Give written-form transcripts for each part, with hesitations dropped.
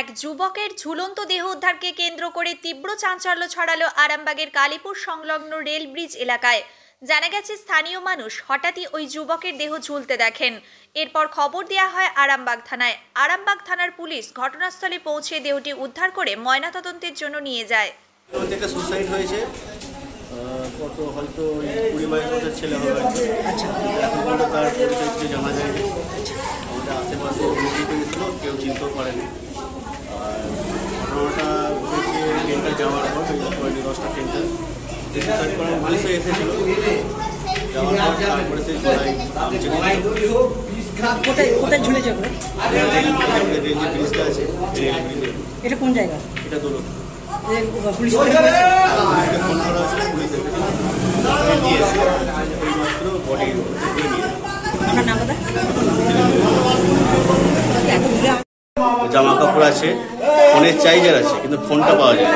এক যুবকের ঝুলন্ত দেহ উদ্ধারকে কেন্দ্র করে তীব্র চাঞ্চল্য ছড়ালো আরামবাগের কালীপুর সংলগ্ন রেল ব্রিজ এলাকায়। জানা গেছে, স্থানীয় মানুষ হঠাৎই ওই যুবকের দেহ ঝুলতে দেখেন। এরপর খবর দেওয়া হয় আরামবাগ থানায়। আরামবাগ থানার পুলিশ ঘটনাস্থলে পৌঁছে দেহটি উদ্ধার করে ময়নাতদন্তের জন্য নিয়ে যায়। সুসাইড হয়েছে, কত হয়তো 20-22 বছর ছেলে হবে। আচ্ছা, এখন তার পরিচয় কিছু জানা যায়নি। আমাদের আশেপাশে মিটিং হয়েছিল, কেউ চিনতেও পারেনি। আর ঘটনাটা ঘটেছে ট্রেনটা যাওয়ার পর, 10টা ট্রেনটা সুসাইড করার পুলিশে এসেছিল। যাওয়ার পর তারপরে সেই কোথায় ঝুলেছে? রেল যে ব্রিজটা আছে, রেল ব্রিজে। এটা কোন জায়গা? এটা দোলো পুলিশ ফোন করা হয়েছিল, পুলিশ দিয়েছে এইমাত্র বডি নিয়ে। আপনার নাম কথা? জামা কাপড় আছে, ফোনের চার্জার আছে, কিন্তু ফোনটা পাওয়া যায়।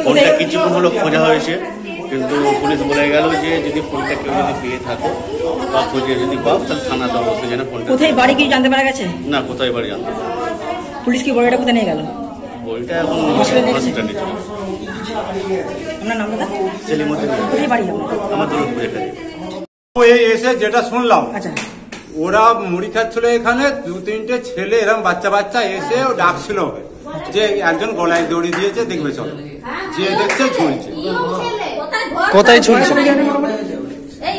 ফোনটা কিছুক্ষণ হলো খোঁজা হয়েছে, কিন্তু পুলিশ বলে গেল যে যদি ফোনটা কেউ যদি পেয়ে থাকো বা খুঁজে যদি পাও তাহলে থানাতে অবশ্যই যেন ফোনটা। কোথায় বাড়ি কি জানতে পারা গেছে? না, কোথায় বাড়ি জানতে পারে। পুলিশ কি বড়িটা কোথায় নিয়ে গেল? বইটা এখন হসপিটালে চলে। আপনার নাম কথা? সেলিমউদ্দিন। কোথায় বাড়ি আমার দৌলতপুর এখানে। এসে যেটা শুনলাম, আচ্ছা, ওরা মুড়ি খাচ্ছিল এখানে, 2-3টে ছেলে এরকম বাচ্চা বাচ্চা এসে ও ডাকছিল যে একজন গলায় দড়ি দিয়েছে, দেখবে চলো। যে দেখছে ঝুলছে। কোথায় ঝুলছে?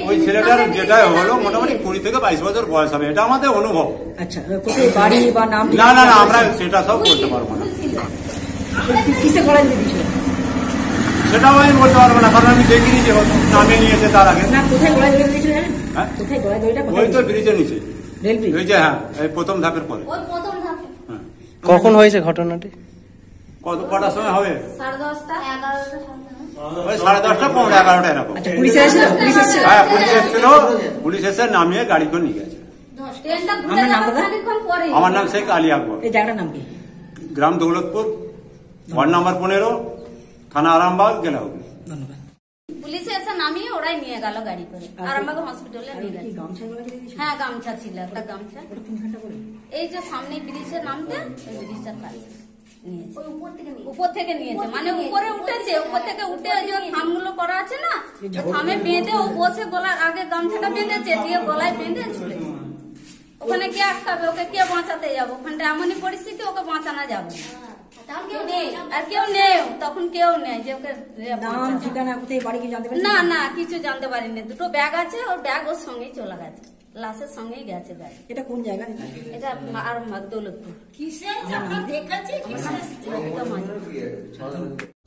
ওই ছেলেটার যেটা হলো মোটামুটি 20 থেকে 22 বছর বয়স হবে, এটা আমাদের অনুভব। আচ্ছা, কোথায় বাড়ি বা নাম? না, আমরা সেটা সব বলতে পারবো না। কিসে গলায় দড়ি দিয়েছিল সেটাও আমি বলতে পারবো না, কারণ আমি দেখিনি যে নামে নিয়েছে তার আগে। না, কোথায় গলায় দড়ি দিয়েছিল জানেন? হ্যাঁ, কোথায় গলায় দড়িটা? ওই তো ব্রিজের নিচে, রেল ব্রিজ। ওই যে, হ্যাঁ, এই প্রথম ধাপের পরে। হ্যাঁ। কখন হয়েছে ঘটনাটি? কটার সময় হবে? 10:30, 11টা। ওই 10:30, 11:15 এরকম। আচ্ছা, পুলিশ এসেছিল? পুলিশ এসেছিল? হ্যাঁ, পুলিশ এসেছিল। পুলিশ এসে নামিয়ে গাড়ি করে নিয়ে গেছে। আমার নাম কথা? আমার নাম শেখ আলী আকবর। এই জায়গাটার নাম কি? গ্রাম দৌলতপুর, ওয়ার্ড নাম্বার 15, থানা আরামবাগ, জেলা হুগলি। ধন্যবাদ। পুলিশে এসে নামিয়ে ওরাই নিয়ে গেল গাড়ি করে, আরামবাগ হসপিটালে নিয়ে গেছে। হ্যাঁ, গামছা ছিল, একটা গামছা। এই যে সামনে ব্রিজের নামতে, ওই ব্রিজটার কাছে নিয়েছে। উপর থেকে নিয়েছে, মানে উপরে উঠেছে, উপর থেকে উঠে ওই যে থামগুলো করা আছে না, থামে বেঁধে ও বসে গলার আগে গামছাটা বেঁধেছে, দিয়ে গলায় বেঁধে ঝুলেছে। ওখানে কে আটকাবে? ওকে কে বাঁচাতে যাবো? ওখানটা এমনই পরিস্থিতি, ওকে বাঁচানো যাবে আর কেউ নেই, তখন কেউ নেই যে ওকে। নাম, ঠিকানা, কোথায় বাড়ি কি জানতে পারেন? না, কিছু জানতে পারিনি। দুটো ব্যাগ আছে, ওর ব্যাগ ওর সঙ্গেই চলে গেছে, লাশের সঙ্গেই গেছে গাড়ি। এটা কোন জায়গা? এটা আরামবাগ দৌলতপুর।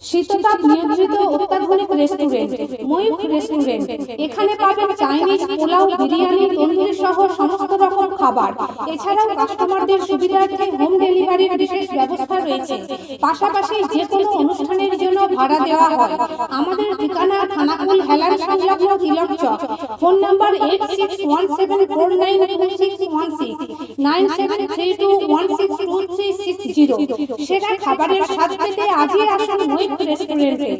শীততাপ নিয়ন্ত্রিত অত্যাধুনিক রেস্টুরেন্ট ময়ূখ রেস্টুরেন্ট। এখানে পাবেন চাইনিজ, পোলাও, বিরিয়ানি, তন্দুরি সহ সমস্ত রকম খাবার। এছাড়াও কাস্টমারদের সুবিধার্থে হোম ডেলিভারির বিশেষ ব্যবস্থা রয়েছে। পাশাপাশি যে কোনো অনুষ্ঠানের জন্য ভাড়া দেওয়া হয়। আমাদের ঠিকানা খানাকুল হেলান সংলগ্ন তিলক চক। Phone number 8617492616, 9732162360। সেরা খাবারের স্বাদ পেতে আজই আসুন ময়ূখ রেস্টুরেন্টে।